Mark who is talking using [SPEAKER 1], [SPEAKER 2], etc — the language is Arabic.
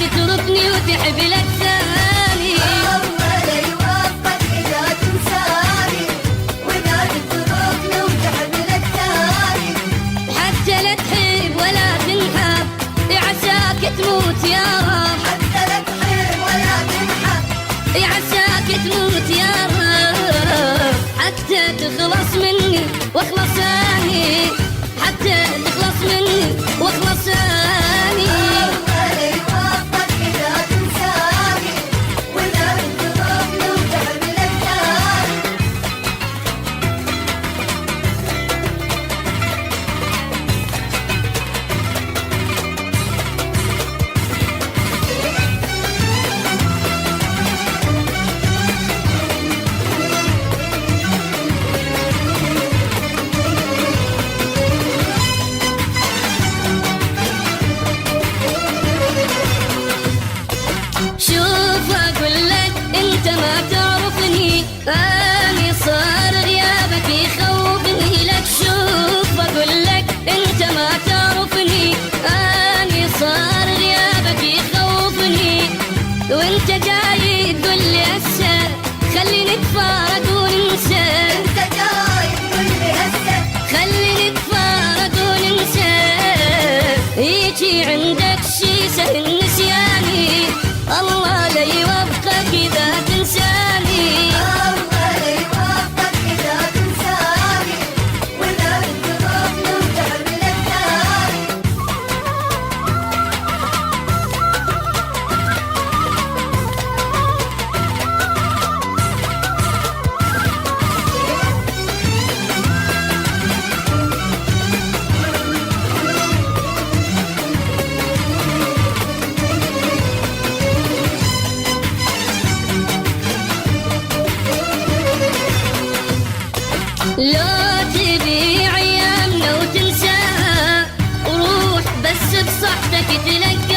[SPEAKER 1] تتركني وتحب لك ثاني.
[SPEAKER 2] الله لا يوفقك إذا تنساني، وإذا تتركني وتحب لك ثاني.
[SPEAKER 1] حتى لا تحب ولا تنحب عساك تموت يا رب.
[SPEAKER 2] حتى لا تحب ولا تنحب
[SPEAKER 1] عساك تموت يا رب. حتى تخلص مني واخلص اني، حتى تخلص مني واخلص اني.
[SPEAKER 2] الله لا يوفقك إذا تنساني، وإذا تتركني وتحب لك ثاني.
[SPEAKER 1] شوف اقول لك انت ما تعرفني، اني صار غيابك يخوفني لك. شوف اقول لك انت ما تعرفني، اني صار غيابك يخوفني. وانت جاي تقول لي هسه خليني نتفارق وننسى.
[SPEAKER 2] أنت جاي تقول لي هسه
[SPEAKER 1] خليني نتفارق وننسى. يجي عندك شي سهل نسياني، الله لا يوفقك إذا تنساني.
[SPEAKER 2] الله لا يوفقك إذا تنساني، وإذا تتركني وتحب لك ثاني.
[SPEAKER 1] لو تبي أيامنا وتنساها، وروح بس بصحتك تلقى